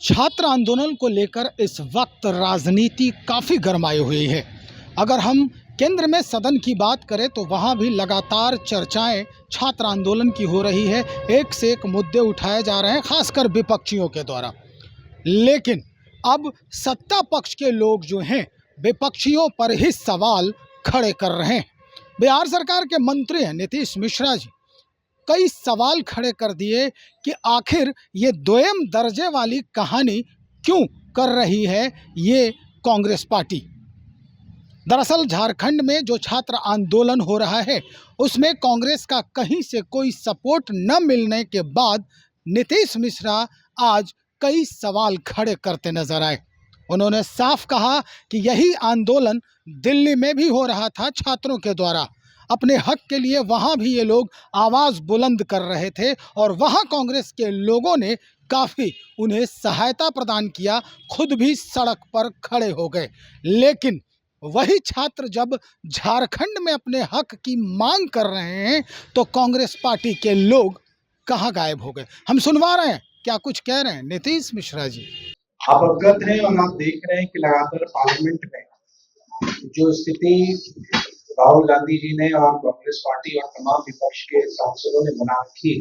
छात्र आंदोलन को लेकर इस वक्त राजनीति काफ़ी गरमाई हुई है। अगर हम केंद्र में सदन की बात करें तो वहाँ भी लगातार चर्चाएं छात्र आंदोलन की हो रही है। एक से एक मुद्दे उठाए जा रहे हैं, खासकर विपक्षियों के द्वारा। लेकिन अब सत्ता पक्ष के लोग जो हैं विपक्षियों पर ही सवाल खड़े कर रहे हैं। बिहार सरकार के मंत्री हैं नीतीश मिश्रा जी, कई सवाल खड़े कर दिए कि आखिर ये दोयम दर्जे वाली कहानी क्यों कर रही है ये कांग्रेस पार्टी। दरअसल झारखंड में जो छात्र आंदोलन हो रहा है उसमें कांग्रेस का कहीं से कोई सपोर्ट न मिलने के बाद नीतीश मिश्रा आज कई सवाल खड़े करते नजर आए। उन्होंने साफ कहा कि यही आंदोलन दिल्ली में भी हो रहा था छात्रों के द्वारा। अपने हक के लिए वहाँ भी ये लोग आवाज़ बुलंद कर रहे थे और वहाँ कांग्रेस के लोगों ने काफ़ी उन्हें सहायता प्रदान किया, खुद भी सड़क पर खड़े हो गए। लेकिन वही छात्र जब झारखंड में अपने हक की मांग कर रहे हैं तो कांग्रेस पार्टी के लोग कहाँ गायब हो गए। हम सुनवा रहे हैं, क्या कुछ कह रहे हैं नीतीश मिश्रा जी। आप अवगत हैं और आप देख रहे हैं कि लगातार पार्लियामेंट में जो स्थिति राहुल गांधी जी ने और कांग्रेस पार्टी और तमाम विपक्ष के सांसदों ने बना रखी,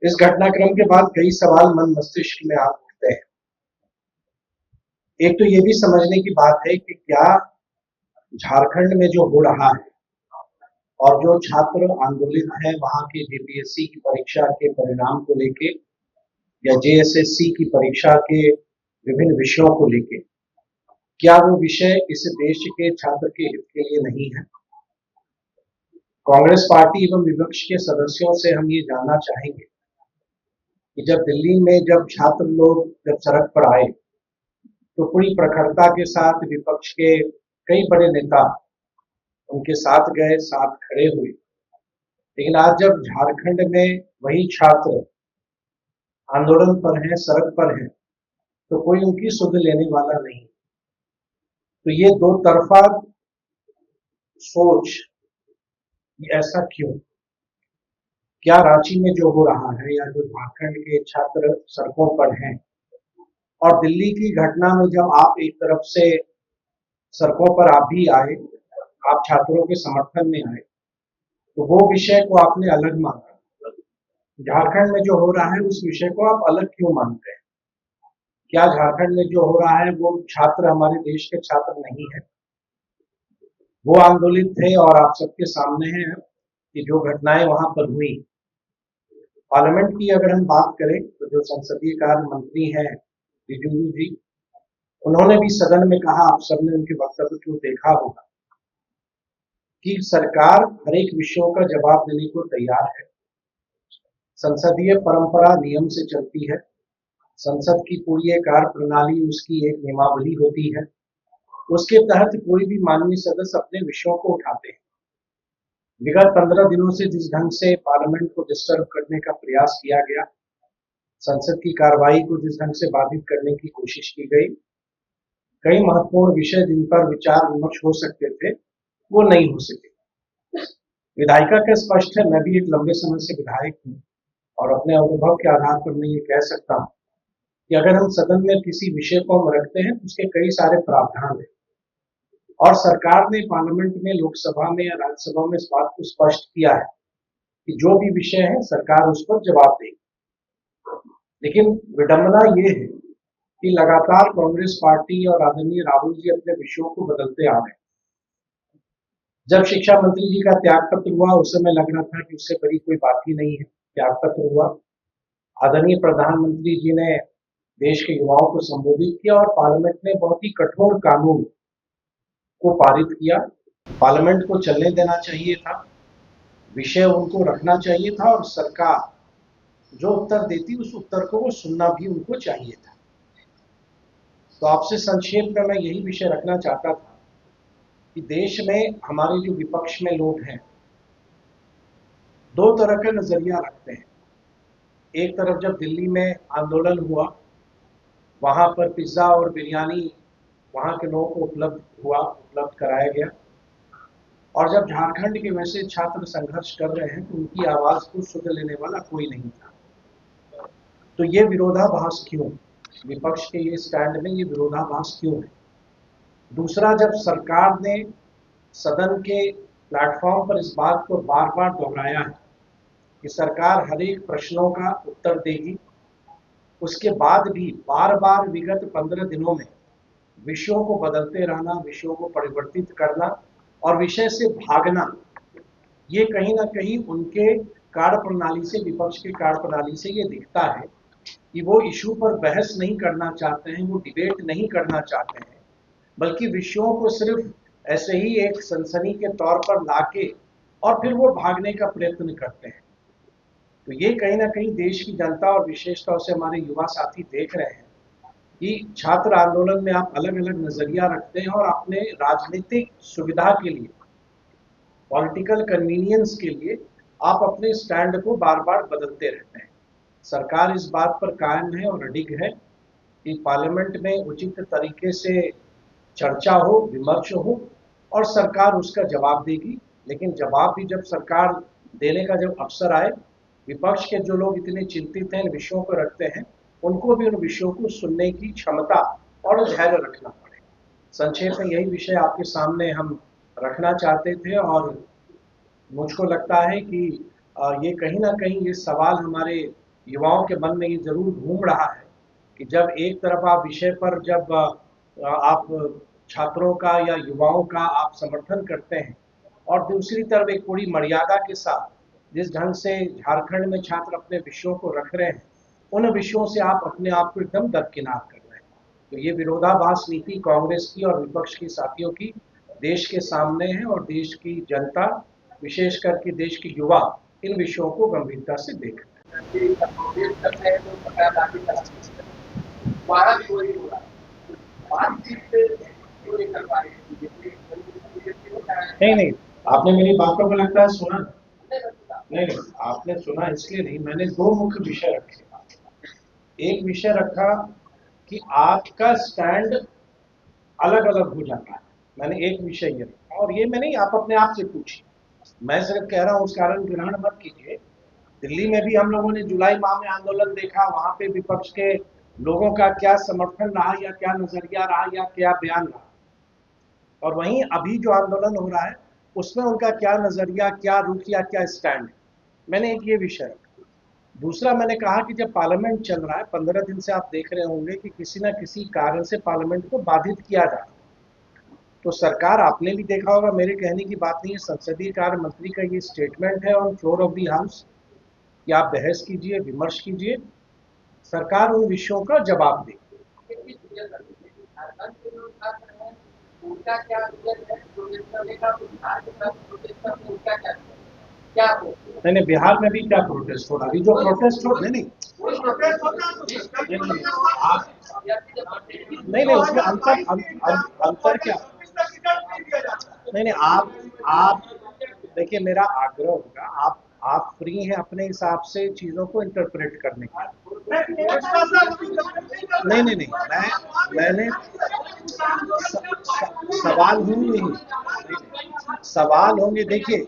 इस घटनाक्रम के बाद कई सवाल मन मस्तिष्क में आ उठते हैं। एक तो ये भी समझने की बात है कि क्या झारखंड में जो हो रहा है और जो छात्र आंदोलित हैं वहां के जेपीएससी की परीक्षा के परिणाम को लेके या जेएसएससी की परीक्षा के विभिन्न विषयों को लेके, क्या वो विषय इस देश के छात्र के हित के लिए नहीं है। कांग्रेस पार्टी एवं विपक्ष के सदस्यों से हम ये जानना चाहेंगे कि जब दिल्ली में जब छात्र लोग जब सड़क पर आए तो पूरी प्रखरता के साथ विपक्ष के कई बड़े नेता उनके साथ गए, साथ खड़े हुए। लेकिन आज जब झारखंड में वही छात्र आंदोलन पर हैं, सड़क पर हैं, तो कोई उनकी सुध लेने वाला नहीं। तो ये दो तरफा सोच, ऐसा क्यों? क्या रांची में जो हो रहा है या जो झारखंड के छात्र सड़कों पर हैं और दिल्ली की घटना में जब आप एक तरफ से सड़कों पर आप भी आए, आप छात्रों के समर्थन में आए, तो वो विषय को आपने अलग माना। झारखंड में जो हो रहा है उस विषय को आप अलग क्यों मानते हैं? क्या झारखंड में जो हो रहा है वो छात्र हमारे देश के छात्र नहीं है? वो आंदोलित थे और आप सबके सामने है कि जो घटनाएं वहां पर हुई। पार्लियामेंट की अगर हम बात करें तो जो संसदीय कार्य मंत्री हैं रिजिजू जी, उन्होंने भी सदन में कहा, आप सबने उनके वक्तव्य को देखा होगा कि सरकार हर एक विषयों का जवाब देने को तैयार है। संसदीय परंपरा नियम से चलती है। संसद की पूरी एक कार्य प्रणाली, उसकी एक नियमावली होती है, उसके तहत कोई भी माननीय सदस्य अपने विषयों को उठाते हैं। विगत 15 दिनों से जिस ढंग से पार्लियामेंट को डिस्टर्ब करने का प्रयास किया गया, संसद की कार्रवाई को जिस ढंग से बाधित करने की कोशिश की गई, कई महत्वपूर्ण विषय जिन पर विचार विमर्श हो सकते थे वो नहीं हो सके। विधायिका का स्पष्ट है, मैं भी एक लंबे समय से विधायक हूँ और अपने अनुभव के आधार पर मैं ये कह सकता हूँ कि अगर हम सदन में किसी विषय को हम रखते हैं तो उसके कई सारे प्रावधान हैं और सरकार ने पार्लियामेंट में, लोकसभा में या राज्यसभा में इस बात को स्पष्ट किया है कि जो भी विषय है सरकार उस पर जवाब देगी। लेकिन विडंबना ये है कि लगातार कांग्रेस पार्टी और आदरणीय राहुल जी अपने विषयों को बदलते आ रहे हैं। जब शिक्षा मंत्री जी का त्यागपत्र हुआ उस समय लग रहा था कि उससे बड़ी कोई बात ही नहीं है, त्यागपत्र हुआ। आदरणीय प्रधानमंत्री जी ने देश के युवाओं को संबोधित किया और पार्लियामेंट ने बहुत ही कठोर कानून को पारित किया। पार्लियामेंट को चलने देना चाहिए था, विषय उनको रखना चाहिए था और सरकार जो उत्तर देती उस उत्तर को वो सुनना भी उनको चाहिए था। तो आपसे संक्षेप में मैं यही विषय रखना चाहता था कि देश में हमारे जो विपक्ष में लोग हैं दो तरह का नजरिया रखते हैं। एक तरफ जब दिल्ली में आंदोलन हुआ, वहां पर पिज्जा और बिरयानी वहां के लोगों को उपलब्ध कराया गया और जब झारखंड के वैसे छात्र संघर्ष कर रहे हैं तो उनकी आवाज को सुन लेने वाला कोई नहीं था। तो ये विरोधाभास क्यों? विपक्ष के ये स्टैंड में ये विरोधाभास क्यों है। दूसरा, जब सरकार ने सदन के प्लेटफॉर्म पर इस बात को बार बार दोहराया है कि सरकार हर एक प्रश्नों का उत्तर देगी, उसके बाद भी बार बार विगत 15 दिनों में विषयों को बदलते रहना, विषयों को परिवर्तित करना और विषय से भागना, ये कहीं ना कहीं उनके कार्य प्रणाली से, विपक्ष के कार्य प्रणाली से ये दिखता है कि वो इशू पर बहस नहीं करना चाहते हैं, वो डिबेट नहीं करना चाहते हैं, बल्कि विषयों को सिर्फ ऐसे ही एक सनसनी के तौर पर लाके और फिर वो भागने का प्रयत्न करते हैं। तो ये कहीं ना कहीं देश की जनता और विशेष तौर से हमारे युवा साथी देख रहे हैं कि छात्र आंदोलन में आप अलग अलग नजरिया रखते हैं और अपने राजनीतिक सुविधा के लिए, पॉलिटिकल कन्वीनियंस के लिए आप अपने स्टैंड को बार बार बदलते रहते हैं। सरकार इस बात पर कायम है और अडिग है कि पार्लियामेंट में उचित तरीके से चर्चा हो, विमर्श हो और सरकार उसका जवाब देगी। लेकिन जवाब भी जब सरकार देने का जब अवसर आए, विपक्ष के जो लोग इतने चिंतित हैं, इन विषयों को रखते हैं, उनको भी उन विषयों को सुनने की क्षमता और धैर्य रखना पड़े। संक्षेप में यही विषय आपके सामने हम रखना चाहते थे और मुझको लगता है कि ये कहीं ना कहीं ये सवाल हमारे युवाओं के मन में ये जरूर घूम रहा है कि जब एक तरफ आप विषय पर जब आप छात्रों का या युवाओं का आप समर्थन करते हैं और दूसरी तरफ एक पूरी मर्यादा के साथ जिस ढंग से झारखंड में छात्र अपने विषयों को रख रहे हैं, उन विषयों से आप अपने आप को एकदम दरकिनार कर रहे हैं। तो ये विरोधाभास नीति कांग्रेस की और विपक्ष के साथियों की देश के सामने है और देश की जनता, विशेष करके देश के युवा, इन विषयों को गंभीरता से देख रहे हैं। नहीं, आपने मेरी बातों को लगता है सुना नहीं, आपने सुना इसलिए नहीं। मैंने दो मुख्य विषय रखे। एक विषय रखा कि आपका स्टैंड अलग अलग हो जाता है, मैंने एक विषय ये रखा और ये मैंने आप अपने आप से पूछी। मैं सिर्फ कह रहा हूं, उस कारण ग्रहण मत कीजिए। दिल्ली में भी हम लोगों ने जुलाई माह में आंदोलन देखा, वहां पे विपक्ष के लोगों का क्या समर्थन रहा या क्या नजरिया रहा या क्या बयान रहा, और वहीं अभी जो आंदोलन हो रहा है उसमें उनका क्या नजरिया, क्या रुख या क्या स्टैंड है। मैंने एक ये विषय रखा। दूसरा, मैंने कहा कि जब पार्लियामेंट चल रहा है, 15 दिन से आप देख रहे होंगे कि किसी न किसी कारण से पार्लियामेंट को बाधित किया जा रहा है। तो सरकार, आपने भी देखा होगा, मेरे कहने की बात नहीं है, संसदीय कार्य मंत्री का ये स्टेटमेंट है on floor of the house कि आप बहस कीजिए, विमर्श कीजिए, सरकार उन विषयों का जवाब देगी। नहीं नहीं, बिहार में भी क्या प्रोटेस्ट हो रहा है? अभी जो प्रोटेस्ट हो, नहीं नहीं, उसमें अंतर क्या? नहीं, आप देखिए, मेरा आग्रह होगा, आप फ्री हैं अपने हिसाब से चीजों को इंटरप्रेट करने का। नहीं, मैंने सवाल ही नहीं, सवाल होंगे। देखिए,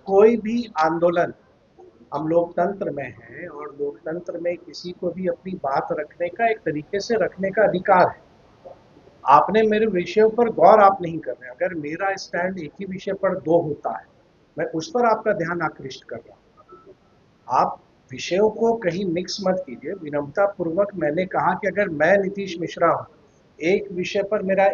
कोई भी आंदोलन, हम लोकतंत्र में हैं और लोकतंत्र में किसी को भी अपनी बात रखने का, एक तरीके से रखने का अधिकार है। आपने मेरे विषयों पर गौर आप नहीं कर रहे। अगर मेरा स्टैंड एक ही विषय पर दो होता है, मैं उस पर आपका ध्यान आकृष्ट कर रहा हूँ। आप विषयों को कहीं मिक्स मत कीजिए। विनम्रता पूर्वक मैंने कहा कि अगर मैं नीतीश मिश्रा हूँ, एक विषय पर मेरा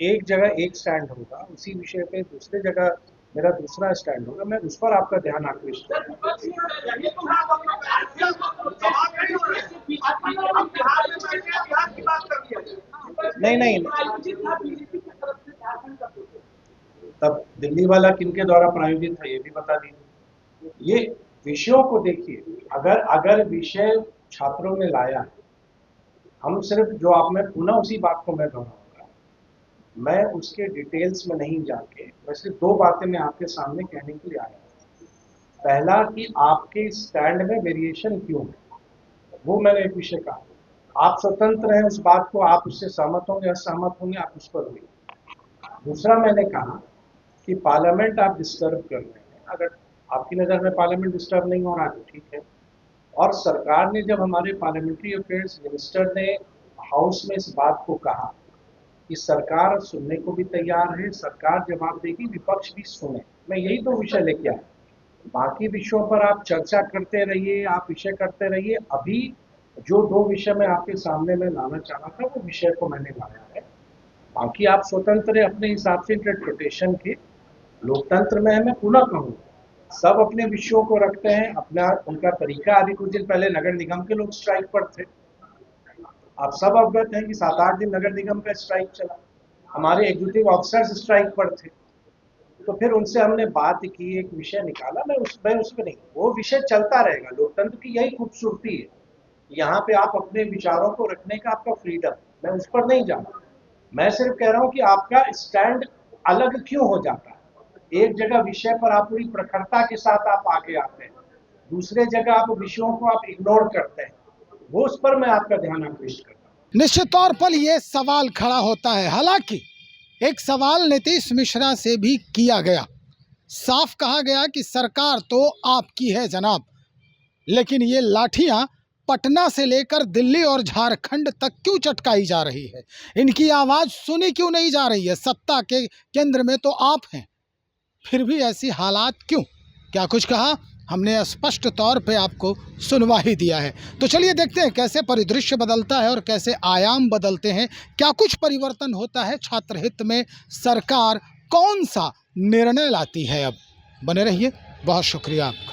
एक जगह एक स्टैंड होगा, उसी विषय पे दूसरी जगह मेरा दूसरा स्टैंड होगा, मैं उस पर आपका ध्यान आकृष्ट करूँगा। नहीं, तब दिल्ली वाला किनके द्वारा प्रायोजित था ये भी बता दीजिए। ये विषयों को देखिए, अगर विषय छात्रों ने लाया है, हम सिर्फ जो आप में पुनः उसी बात को मैं दोहराऊंगा, मैं उसके डिटेल्स में नहीं जाके, मैं सिर्फ दो बातें मैं आपके सामने कहने के लिए आया हूँ। पहला कि आपके स्टैंड में वेरिएशन क्यों है, वो मैंने एक विषय कहा। आप स्वतंत्र हैं उस बात को, आप उससे सहमत होंगे, असहमत होंगे, आप उस पर होंगे। दूसरा, मैंने कहा कि पार्लियामेंट आप डिस्टर्ब कर रहे हैं। अगर आपकी नज़र में पार्लियामेंट डिस्टर्ब नहीं हो रहा है तो ठीक है। और सरकार ने, जब हमारे पार्लियामेंट्री अफेयर्स मिनिस्टर ने हाउस में इस बात को कहा कि सरकार सुनने को भी तैयार है, सरकार जवाब देगी, विपक्ष भी सुने। मैं यही तो विषय लेके आया। बाकी विषयों पर आप चर्चा करते रहिए, आप विषय करते रहिए। अभी जो दो विषय मैं आपके सामने में लाना चाह रहा था, वो विषय को मैंने लाया है। बाकी आप स्वतंत्र है अपने हिसाब से इंटरप्रिटेशन के। लोकतंत्र में है, मैं पुनः कहूँगा, सब अपने विषयों को रखते हैं, अपना उनका तरीका। अभी कुछ दिन पहले नगर निगम के लोग स्ट्राइक पर थे। आप सब अवगत हैं कि 7-8 दिन नगर निगम का स्ट्राइक चला। हमारे एग्जीक्यूटिव ऑफिसर्स स्ट्राइक पर थे। तो फिर उनसे हमने बात की, एक विषय निकाला। मैं उस पर नहीं, वो विषय चलता रहेगा। लोकतंत्र की यही खूबसूरती है, यहाँ पे आप अपने विचारों को रखने का आपका फ्रीडम। मैं उस पर नहीं जा रहा, मैं सिर्फ कह रहा हूँ कि आपका स्टैंड अलग क्यों हो जाता है। एक जगह विषय पर आप पूरी प्रखरता के साथ आप आगे आते हैं, दूसरे जगह आप विषयों को आप इग्नोर करते हैं। वो उस पर मैं आपका ध्यान आकृष्ट करता हूँ। निश्चित तौर पर ये सवाल खड़ा होता है। हालांकि एक सवाल नीतीश मिश्रा से भी किया गया, साफ कहा गया कि सरकार तो आपकी है जनाब, लेकिन ये लाठियां पटना से लेकर दिल्ली और झारखंड तक क्यों चटकाई जा रही है, इनकी आवाज सुनी क्यों नहीं जा रही है? सत्ता के केंद्र में तो आप हैं, फिर भी ऐसी हालात क्यों? क्या कुछ कहा? हमने स्पष्ट तौर पे आपको सुनवा ही दिया है। तो चलिए देखते हैं कैसे परिदृश्य बदलता है और कैसे आयाम बदलते हैं, क्या कुछ परिवर्तन होता है छात्र हित में, सरकार कौन सा निर्णय लाती है। अब बने रहिए, बहुत शुक्रिया आपका।